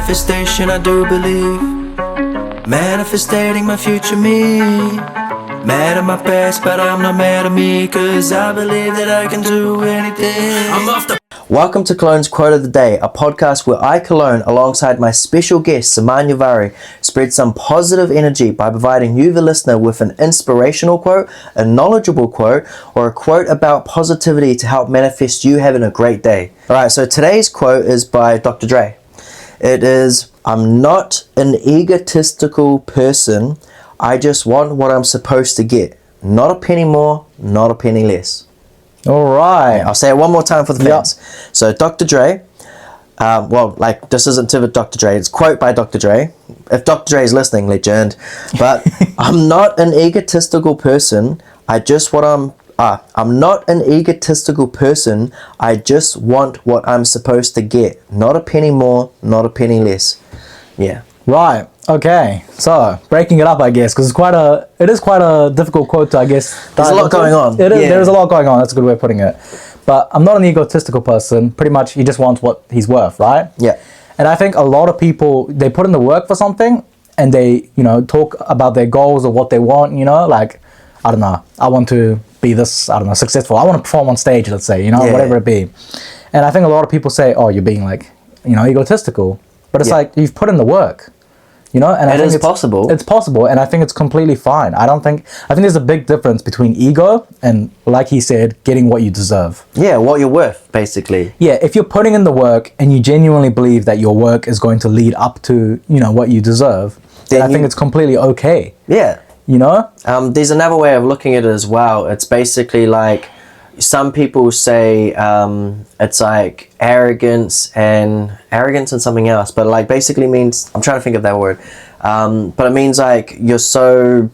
Manifestation, I do believe. Manifesting my future me. Mad at my past, but I'm not mad at me, cause I believe that I can do anything. I'm off the... Welcome to Killloane's Quote of the Day, a podcast where I, Killloane, alongside my special guest, Saman Yavari, spread some positive energy by providing you, the listener, with an inspirational quote, a knowledgeable quote, or a quote about positivity to help manifest you having a great day. Alright, so today's quote is by Dr. Dre. It is, "I'm not an egotistical person. I just want what I'm supposed to get. Not a penny more, not a penny less." All right. I'll say it one more time for the fans. Yep. So Dr. Dre, this isn't to Dr. Dre, it's a quote by Dr. Dre. If Dr. Dre is listening, legend. But I'm not an egotistical person. I'm not an egotistical person. I just want what I'm supposed to get. Not a penny more, not a penny less. Yeah. Right. Okay. So breaking it up, I guess, because it is quite a difficult quote to, I guess. There's a lot going on. There is a lot going on. That's a good way of putting it. But I'm not an egotistical person. Pretty much, he just wants what he's worth, right? Yeah. And I think a lot of people, they put in the work for something, and they, talk about their goals or what they want. Like, I don't know. I want to be this, I don't know, successful. I want to perform on stage, let's say, whatever it be. And I think a lot of people say, "Oh, you're being egotistical." But it's like, you've put in the work, and I think it's possible. It's possible, and I think it's completely fine. I think there's a big difference between ego and, like he said, getting what you deserve. Yeah, what you're worth, basically. Yeah, if you're putting in the work and you genuinely believe that your work is going to lead up to, what you deserve, then I think it's completely okay. Yeah. There's another way of looking at it as well. It's basically like, some people say it's like arrogance and something else, but like basically means, I'm trying to think of that word, but it means like you're so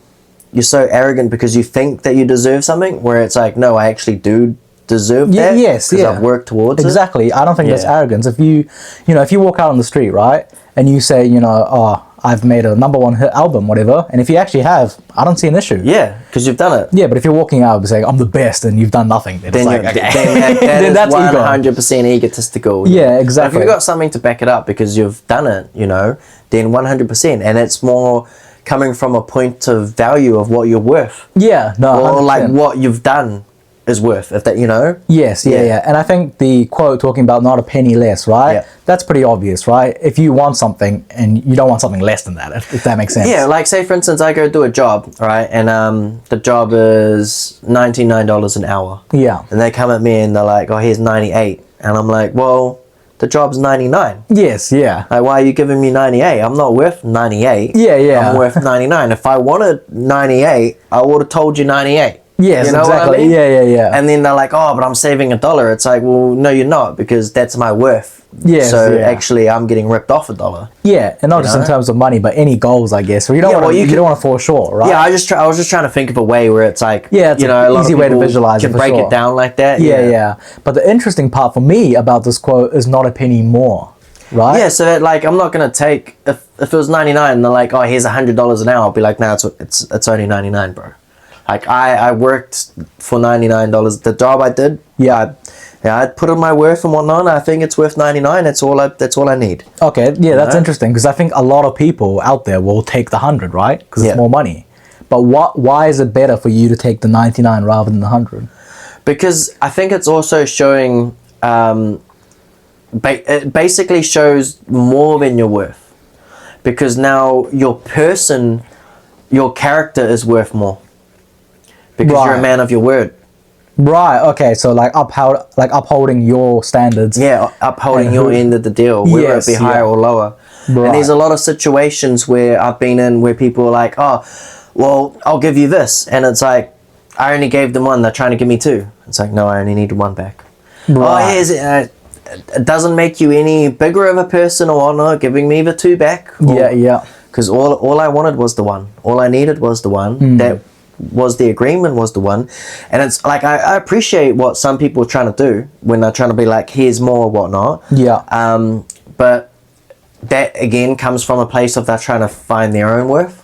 arrogant because you think that you deserve something, where it's like, no, I actually do deserve that. Yes, because I've worked towards it. Exactly. I don't think that's arrogance. If you walk out on the street, right, and you say, "Oh, I've made a #1 hit album," whatever, and if you actually have, I don't see an issue. Yeah, because you've done it. Yeah, but if you're walking out and saying, "I'm the best," and you've done nothing, then it's like, okay. then that's 100% egotistical. Yeah, exactly. If you've got something to back it up because you've done it, then 100%, and it's more coming from a point of value of what you're worth. Yeah, no, 100%. Or like what you've done is worth, if that, Yes, yeah. And I think the quote talking about not a penny less, right? Yeah. That's pretty obvious, right? If you want something and you don't want something less than that, if that makes sense. Yeah, like say for instance, I go do a job, right? And the job is $99 an hour. Yeah. And they come at me and they're like, "Oh, here's 98." And I'm like, "Well, the job's 99. Yes, yeah. Like, why are you giving me 98? I'm not worth 98. Yeah. I'm worth 99. If I wanted 98, I would have told you 98. Yes, exactly. What I mean? Yeah. And then they're like, "Oh, but I'm saving $1." It's like, well, no, you're not, because that's my worth. Yes, so actually, I'm getting ripped off $1. Yeah, and not just in terms of money, but any goals, I guess. Or you don't want to fall short, right? Yeah, I was just trying to think of a way where it's like, it's an easy way to visualize it. Can break it down like that. Yeah. But the interesting part for me about this quote is not a penny more. Right? Yeah, so that, like, I'm not gonna take, if it was 99 and they're like, "Oh, here's $100 an hour," I'll be like, "No, it's only 99, bro." Like, I worked for $99. The job I did, I put in my worth and whatnot, and I think it's worth 99. That's all I need. Okay, yeah, that's interesting, because I think a lot of people out there will take the 100, right? Because it's more money. But why is it better for you to take the 99 rather than the 100? Because I think it's also showing, it basically shows more than your worth. Because now your character is worth more. Because you're a man of your word. Right, okay, so like upholding your standards. Yeah, upholding your end of the deal, whether it be higher or lower. Right. And there's a lot of situations where I've been in where people are like, "Oh, well, I'll give you this." And it's like, I only gave them one, they're trying to give me two. It's like, no, I only need one back. Right. Oh, it doesn't make you any bigger of a person or whatnot, giving me the two back. Yeah. Because all I wanted was the one. All I needed was the one. That was the agreement, was the one. And it's like, I appreciate what some people are trying to do when they're trying to be like, "Here's more," whatnot. Yeah. But that again comes from a place of they're trying to find their own worth.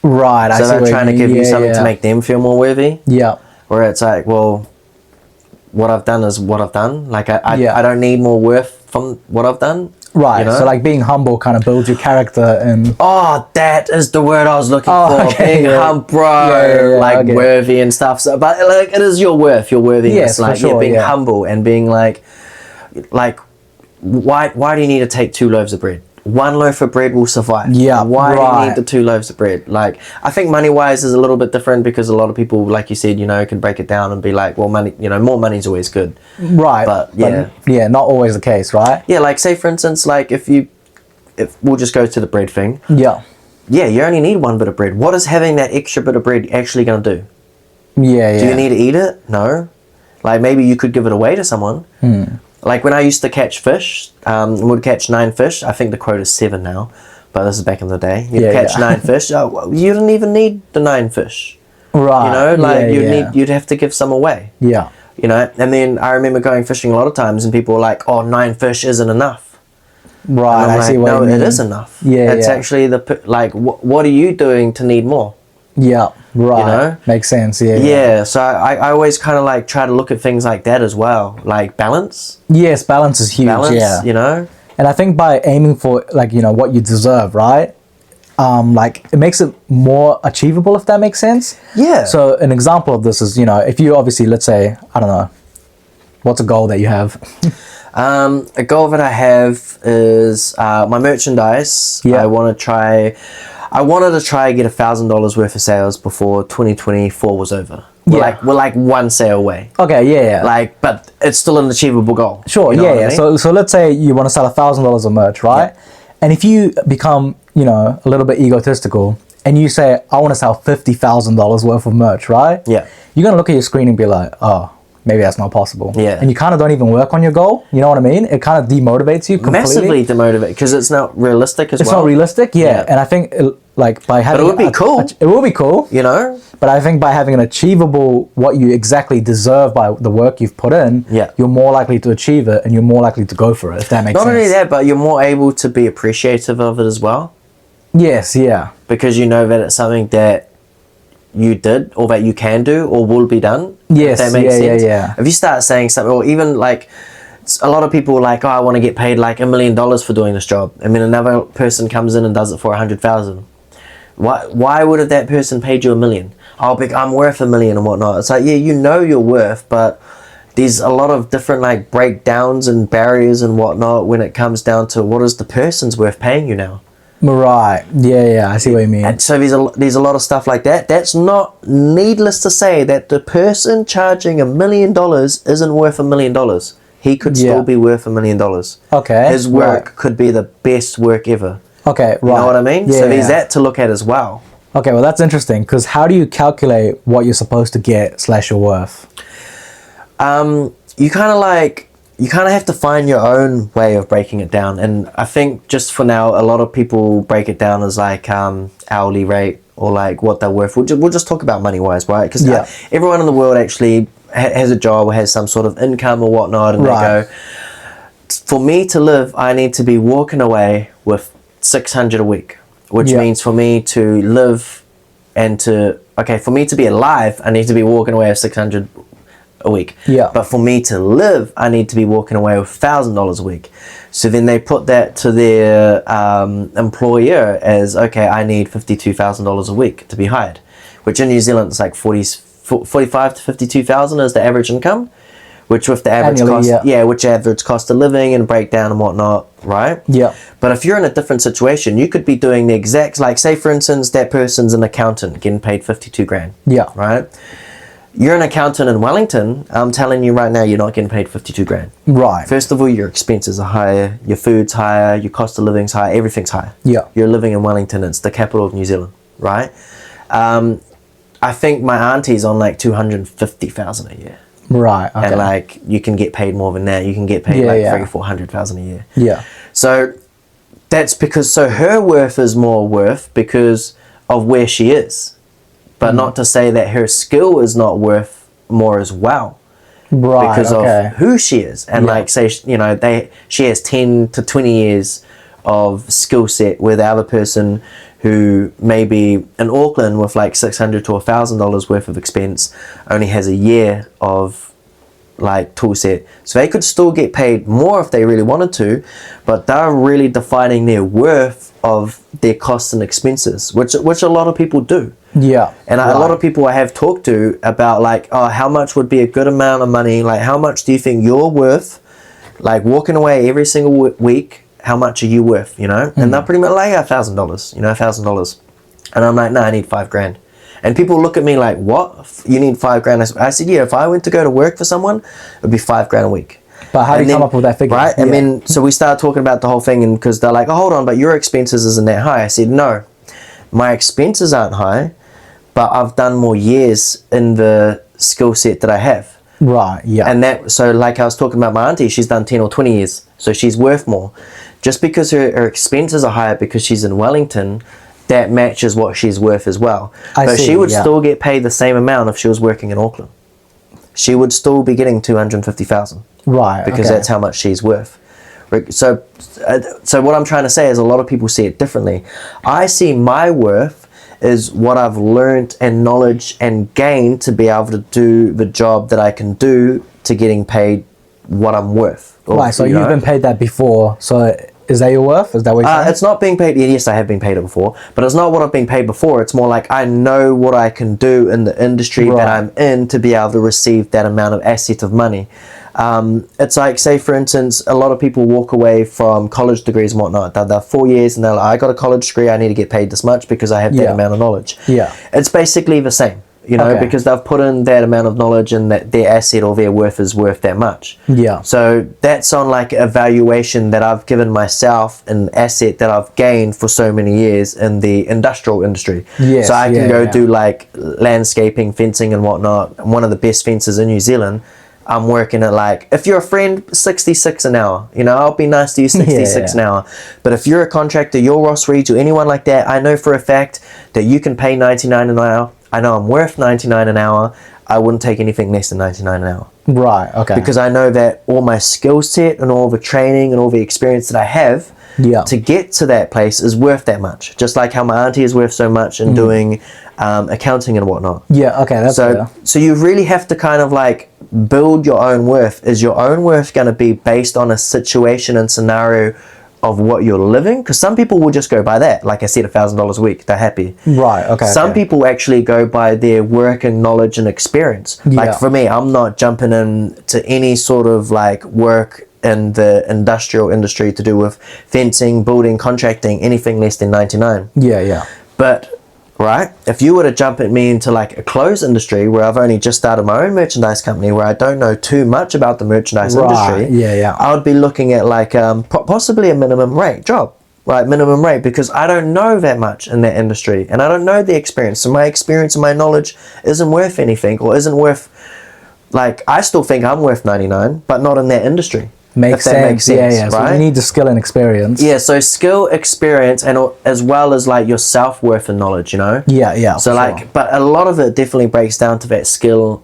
Right. So they're trying to give you something to make them feel more worthy. Yeah. Where it's like, well, what I've done is what I've done. Like I don't need more worth from what I've done. Right. You know? So like being humble kind of builds your character and. Oh, that is the word I was looking Oh, for. okay, Being yeah. humble, bro, Yeah, like okay. worthy and stuff. So, but like, it is your worth, your worthiness. Yes, for like, sure, being yeah. humble and being like, why do you need to take 2 loaves of bread? 1 loaf of bread will survive. Yeah, Why do you right. need the 2 loaves of bread? Like, I think money-wise is a little bit different because a lot of people, like you said, you know, can break it down and be like, well, money, you know, more money's always good. Right. But, yeah. yeah, not always the case, right? Yeah, like say for instance, like if we'll just go to the bread thing. Yeah. Yeah, you only need 1 bit of bread. What is having that extra bit of bread actually going to do? Yeah, yeah. Do you need to eat it? No. Like maybe you could give it away to someone. Like when I used to catch fish, would catch 9 fish. I think the quota is 7 now, but this is back in the day. You'd catch 9 fish. You didn't even need the 9 fish. Right. You know, like yeah, you'd have to give some away. Yeah. You know, and then I remember going fishing a lot of times, and people were like, "Oh, 9 fish isn't enough." Right. And I'm I see what no, you mean. it is enough. Yeah, it's yeah. actually like, what are you doing to need more? Yeah. Right. You know? Makes sense. Yeah. Yeah, so I always kind of like try to look at things like that as well, like balance. Yes, balance is huge. Balance, yeah. you know. And I think by aiming for like what you deserve, right? Like it makes it more achievable, if that makes sense. Yeah. So an example of this is if you obviously, let's say, I don't know, what's a goal that you have? A goal that I have is my merchandise. Yeah. I wanted to try and get $1,000 worth of sales before 2024 was over. We're like 1 sale away. Okay. Yeah. Like, but it's still an achievable goal. Sure. You know Yeah. what I Yeah. mean? So let's say you want to sell $1,000 of merch, right? Yeah. And if you become a little bit egotistical and you say, I want to sell $50,000 worth of merch, right? Yeah. You're gonna look at your screen and be like, oh, maybe that's not possible. Yeah. And you kind of don't even work on your goal. You know what I mean? It kind of demotivates you completely. Massively demotivated because it's not realistic as well. It's not realistic, yeah. Yeah. And I think by having it would be cool. it will be cool. You know? But I think by having an achievable, what you exactly deserve by the work you've put in, Yeah. you're more likely to achieve it and you're more likely to go for it, if that makes sense. Not only that, but you're more able to be appreciative of it as well. Yes, yeah. Because you know that it's something that you did or that you can do or will be done. Yes, if that makes sense. yeah. If you start saying something, or even like a lot of people are like, oh, I want to get paid like $1 million for doing this job, and then another person comes in and does it for 100,000. Why would have that person paid you $1 million? Oh, I'm worth $1 million and whatnot. It's like, yeah, you know your worth, but there's a lot of different like breakdowns and barriers and whatnot when it comes down to what is the person's worth paying you now. Right. Yeah, I see what you mean. And so there's a lot of stuff like that. That's not needless to say that the person charging $1 million isn't worth $1 million. He could still be worth $1 million. Okay. His work could be the best work ever. Okay, right. You know what I mean? Yeah, so there's that to look at as well. Okay, well that's interesting because how do you calculate what you're supposed to get / your worth? You kind of have to find your own way of breaking it down. And I think just for now, a lot of people break it down as like hourly rate or like what they're worth. We'll just talk about money wise, right? Because everyone in the world actually has a job or has some sort of income or whatnot. And they go, for me to live, I need to be walking away with $600 a week, which means for me to live and for me to be alive, I need to be walking away with $600 a week. Yeah. But for me to live, I need to be walking away with $1,000 a week. So then they put that to their employer as, okay, I need $52,000 a week to be hired, which in New Zealand is like 45 to 52,000 is the average income, which with the average annually, which average cost of living and breakdown and whatnot, right? Yeah. But if you're in a different situation, you could be doing the exact, like say for instance, that person's an accountant getting paid 52 grand. Yeah. Right? You're an accountant in Wellington, I'm telling you right now, you're not getting paid 52 grand. Right. First of all, your expenses are higher, your food's higher, your cost of living's higher, everything's higher. Yeah. You're living in Wellington, it's the capital of New Zealand, right? I think my auntie's on like 250,000 a year. Right. Okay. And like you can get paid more than that. You can get paid like 300,000-400,000 a year. Yeah. So that's because her worth is more worth because of where she is. But not to say that her skill is not worth more as well. Right. Because of who she is. And like say she has 10 to 20 years of skill set where the other person who may be in Auckland with like $600 to $1,000 worth of expense only has a year of like tool set, so they could still get paid more if they really wanted to, but they're really defining their worth of their costs and expenses, which a lot of people do. Yeah. And a lot of people I have talked to about like, oh, how much would be a good amount of money, like how much do you think you're worth, like walking away every single week, how much are you worth, you know? And they're pretty much like $1,000, you know, $1,000. And I'm like, no, I need $5,000. And people look at me like, what? You need $5,000? I said, yeah, if I went to go to work for someone, it would be $5,000 a week. But how do you come up with that figure? Right? Yeah. And then, so we started talking about the whole thing, and because they're like, oh, hold on, but your expenses isn't that high. I said, no, my expenses aren't high, but I've done more years in the skill set that I have. Right, yeah. And that, so like I was talking about my auntie, she's done 10 or 20 years, so she's worth more. Just because her expenses are higher because she's in Wellington, that matches what she's worth as well. But she would still get paid the same amount if she was working in Auckland. She would still be getting 250,000. Right, because that's how much she's worth. So what I'm trying to say is a lot of people see it differently. I see my worth is what I've learned and knowledge and gained to be able to do the job that I can do to getting paid what I'm worth. Right, so you've been paid that before. So is that your worth? Is that what you're saying? It's not being paid. Yes, I have been paid it before, but it's not what I've been paid before. It's more like I know what I can do in the industry that I'm in to be able to receive that amount of asset of money. It's like, say for instance, a lot of people walk away from college degrees and whatnot. They're 4 years and they're like, I got a college degree, I need to get paid this much because I have that amount of knowledge. Yeah. It's basically the same, you know, because they've put in that amount of knowledge and that their asset or their worth is worth that much. Yeah. So that's on like a valuation that I've given myself, an asset that I've gained for so many years in the industrial industry. Yes, so I can go do like landscaping, fencing and whatnot. I'm one of the best fencers in New Zealand. I'm working at like, if you're a friend, 66 an hour, you know, I'll be nice to you, 66 an hour. But if you're a contractor, you're Ross Reed or anyone like that, I know for a fact that you can pay 99 an hour. I know I'm worth 99 an hour. I wouldn't take anything less than 99 an hour. Right, okay. Because I know that all my skill set and all the training and all the experience that I have to get to that place is worth that much. Just like how my auntie is worth so much in doing accounting and whatnot. Yeah, okay, that's fair. So you really have to kind of like build your own worth. Is your own worth going to be based on a situation and scenario of what you're living? Because some people will just go by that. Like I said, $1,000 a week, they're happy. Right, okay. Some people actually go by their work and knowledge and experience. Like for me, I'm not jumping into any sort of like work in the industrial industry to do with fencing, building, contracting, anything less than 99. Yeah. But right, if you were to jump at me into like a clothes industry where I've only just started my own merchandise company where I don't know too much about the merchandise industry, I would be looking at like possibly a minimum rate job. Right, minimum rate, because I don't know that much in that industry and I don't know the experience. So my experience and my knowledge isn't worth anything, or isn't worth, like, I still think I'm worth 99, but not in that industry. Makes sense. Yeah. Right? So you need the skill and experience. Yeah, so skill, experience, and as well as like your self-worth and knowledge, you know? Yeah. So like, but a lot of it definitely breaks down to that skill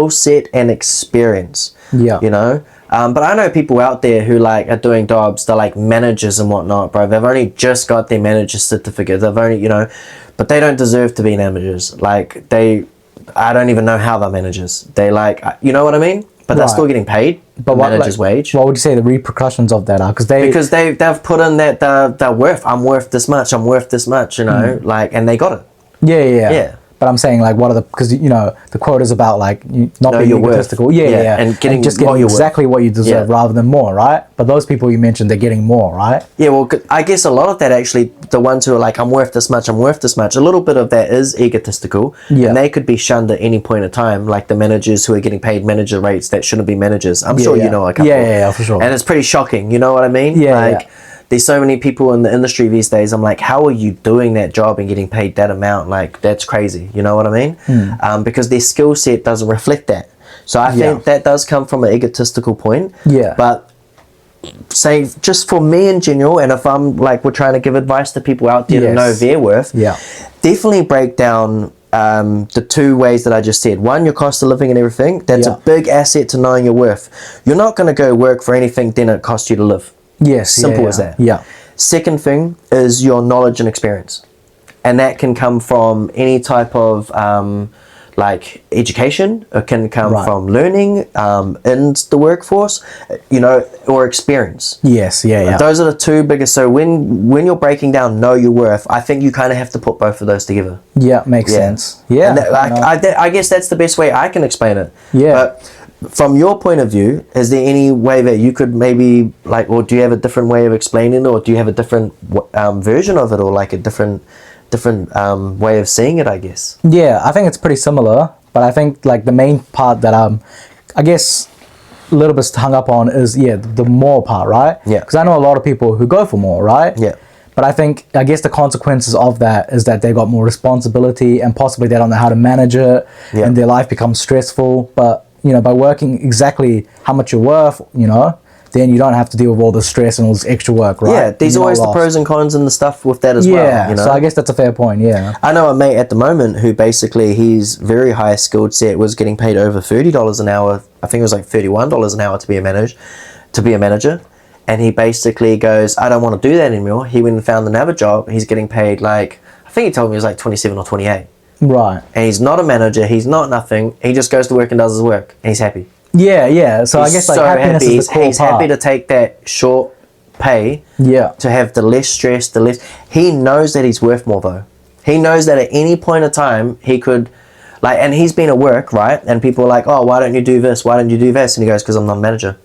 set and experience. Yeah. You know? But I know people out there who like are doing jobs, they're like managers and whatnot, bro. They've only just got their manager certificate. They've only, you know, but they don't deserve to be managers. Like I don't even know how they're managers. They like, you know what I mean? But they're still getting paid. But manager's wage. What would you say the repercussions of that are? Because they've put in that they're worth. I'm worth this much. I'm worth this much. You know, like, and they got it. Yeah. But I'm saying like, what are the, because you know the quote is about like not being egotistical. Yeah. And getting exactly what you deserve rather than more, right? But those people you mentioned, they're getting more, right? Yeah, well, I guess a lot of that actually, the ones who are like, I'm worth this much, I'm worth this much, a little bit of that is egotistical. Yeah. And they could be shunned at any point in time, like the managers who are getting paid manager rates that shouldn't be managers. I'm sure you know a couple. Yeah, for sure. And it's pretty shocking, you know what I mean? Yeah. There's so many people in the industry these days. I'm like, how are you doing that job and getting paid that amount? Like, that's crazy. You know what I mean? Because their skill set doesn't reflect that. So I think that does come from an egotistical point. Yeah. But say, just for me in general, and if I'm like, we're trying to give advice to people out there to know their worth, definitely break down the two ways that I just said. One, your cost of living and everything. That's a big asset to knowing your worth. You're not going to go work for anything then it costs you to live. Yes, simple as that. Yeah. Second thing is your knowledge and experience, and that can come from any type of like education. It can come Right. from learning in the workforce, or experience. Yes, yeah. Those are the two biggest. So when you're breaking down know your worth, I think you kind of have to put both of those together. Yeah, makes sense. Yeah. And I guess that's the best way I can explain it. Yeah. But from your point of view, is there any way that you could maybe or do you have a different way of explaining it, or do you have a different version of it, or like a different way of seeing it, I guess? Yeah, I think it's pretty similar, but I think like the main part that I guess a little bit hung up on is the more part, right? Yeah. Because I know a lot of people who go for more, right? Yeah. But I guess the consequences of that is that they got more responsibility and possibly they don't know how to manage it, Yeah. and their life becomes stressful. But by working exactly how much you're worth, then you don't have to deal with all the stress and all this extra work, right? Yeah, there's You're not always the lost. pros and cons and the stuff with that as well. Yeah, so I guess that's a fair point. Yeah. I know a mate at the moment who basically he's very high skilled set, was getting paid over $30 an hour. I think it was like $31 an hour to be a manager. And he basically goes, I don't want to do that anymore. He went and found another job. He's getting paid like, I think he told me it was like 27 or 28. Right. And he's not a manager. He's not nothing. He just goes to work and does his work. And he's happy. Yeah. So I guess like happiness happy. is the cool He's part. happy to take that short pay. Yeah. To have the less stress, he knows that he's worth more though. He knows that at any point of time he could, and he's been at work, right? And people are like, oh, why don't you do this? Why don't you do this? And he goes, because I'm not a manager.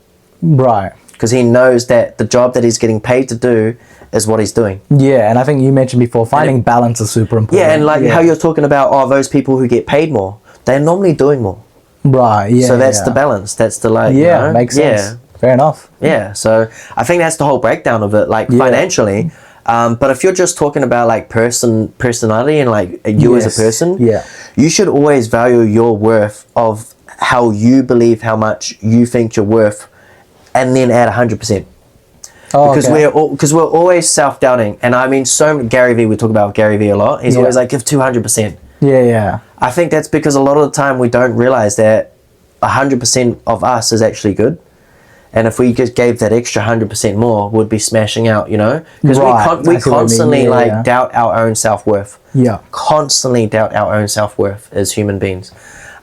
Right. Because he knows that the job that he's getting paid to do is what he's doing. Yeah, and I think you mentioned before, finding balance is super important. Yeah, and how you're talking about, those people who get paid more, they're normally doing more. Right, yeah. So that's the balance. That's the makes sense. Fair enough. Yeah, so I think that's the whole breakdown of it, financially. But if you're just talking about personality and you as a person, you should always value your worth of how you believe how much you think you're worth, and then add 100%. Because we're always self-doubting, and I mean, Gary Vee, we talk about Gary Vee a lot. He's always like, give 200%. Yeah. I think that's because a lot of the time we don't realize that 100% of us is actually good. And if we just gave that extra 100% more, we'd be smashing out, Because we constantly doubt our own self-worth. Yeah. Constantly doubt our own self-worth as human beings.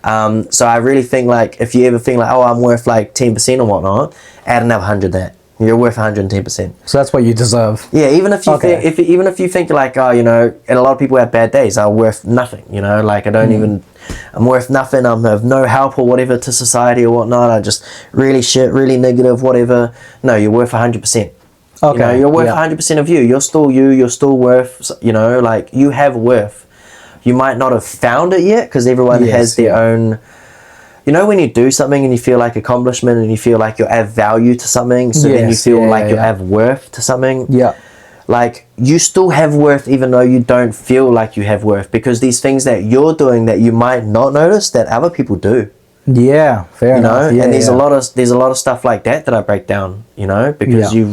So I really think if you ever think I'm worth 10% or whatnot, add another 100 that. You're worth 110%. So that's what you deserve. Yeah, even if you think, even if you think and a lot of people have bad days, I'm worth nothing. I'm worth nothing. I'm of no help or whatever to society or whatnot. I just really shit, really negative, whatever. No, you're worth 100%. Okay. You're worth 100% of you. You're still you. You're still worth. You have worth. You might not have found it yet because everyone has their own. When you do something and you feel like accomplishment and you feel like you add value to something, so then you feel you have worth to something. Yeah. You still have worth even though you don't feel like you have worth, because these things that you're doing that you might not notice that other people do. Yeah, fair enough. Yeah, and there's a lot of stuff like that I break down, because you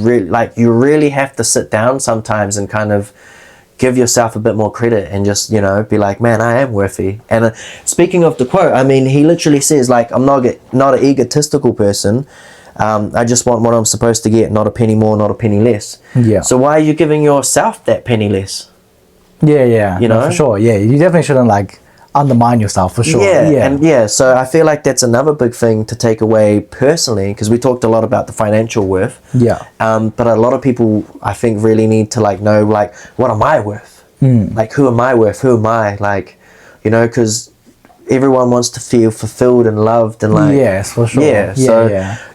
really have to sit down sometimes and kind of give yourself a bit more credit and just be like, man, I am worthy. And speaking of the quote, I mean, he literally says I'm not an egotistical person. I just want what I'm supposed to get, not a penny more, not a penny less. Yeah. So why are you giving yourself that penny less? Yeah. No, for sure. Yeah, you definitely shouldn't undermine yourself, for sure. So I feel like that's another big thing to take away personally, because we talked a lot about the financial worth. Yeah. But a lot of people, I think, really need to know what am I worth? Who am I worth? Who am I? Because everyone wants to feel fulfilled and loved and yes, for sure.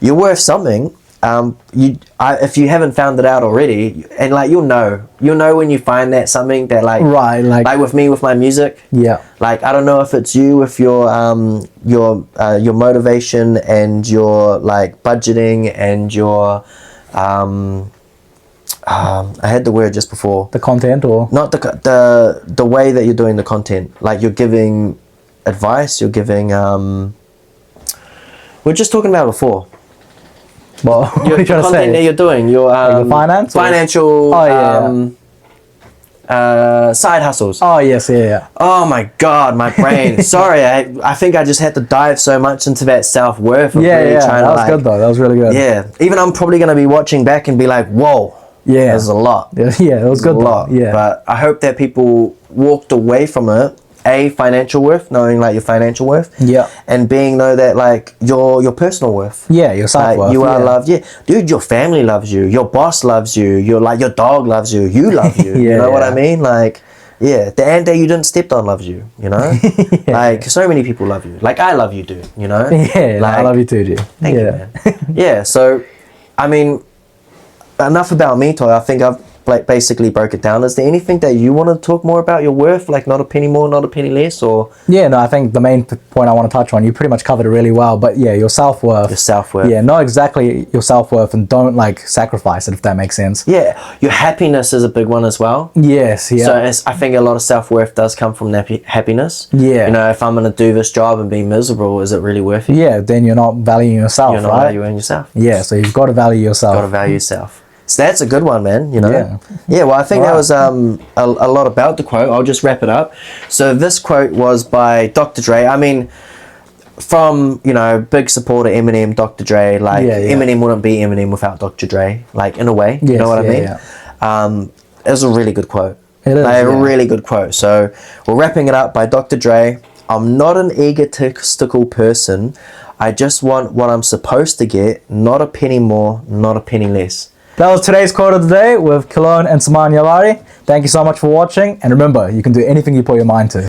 You're worth something. If you haven't found it out already, and you'll know when you find that something that right, with me with my music. Yeah. I don't know if it's you with your motivation and your budgeting and your I had the word just before. The content, or not the way that you're doing the content. You're giving advice. You're giving. We're just talking about it before. Well, what are you trying to say? Content that you're doing, your finance, financial, side hustles. Oh yes, yeah. Oh my God, my brain. Sorry, I think I just had to dive so much into that self-worth. That was good though. That was really good. Yeah, even I'm probably gonna be watching back and be like, whoa. Yeah, there's a lot. Yeah, it was good. A lot. Yeah, but I hope that people walked away from it financial worth, knowing like your financial worth, Yeah. and know that like your personal worth, Yeah, your self-worth. like you are yeah. loved. Yeah, dude, your family loves you, your boss loves you, your dog loves you, you love you. You know what I mean? Like, yeah, the ant that you didn't step on loves you. You know, like so many people love you. Like I love you, dude. You know, Yeah, like, I love you too, dude. Thank you, man. Yeah, so I mean, enough about me, Toy. I think I've like basically broke it down. Is there anything that you want to talk more about your worth, like not a penny more, not a penny less, or? Yeah, no, I think the main point I want to touch on, you pretty much covered it really well, but yeah, your self-worth. Your self-worth. Yeah, know exactly your self-worth and don't like sacrifice it, if that makes sense. Yeah, your happiness is a big one as well. Yes, yeah. So I think a lot of self-worth does come from happiness. Yeah. You know, if I'm going to do this job and be miserable, is it really worth it? Yeah, then you're not valuing yourself, You're not right? valuing yourself. Yeah, so you've got to value yourself. Got to value yourself. So that's a good one, man, you know? Yeah. Yeah, well, I think that was a lot about the quote. I'll just wrap it up. So this quote was by Dr. Dre. I mean, from, you know, big supporter Eminem, Dr. Dre, like Eminem wouldn't be Eminem without Dr. Dre, like in a way, you know what I mean? Yeah. It was a really good quote. It is, like, a really good quote. So we're wrapping it up by Dr. Dre. I'm not an egotistical person. I just want what I'm supposed to get, not a penny more, not a penny less. That was today's quote of the day with Killloane and Saman Yavari. Thank you so much for watching, and remember, you can do anything you put your mind to.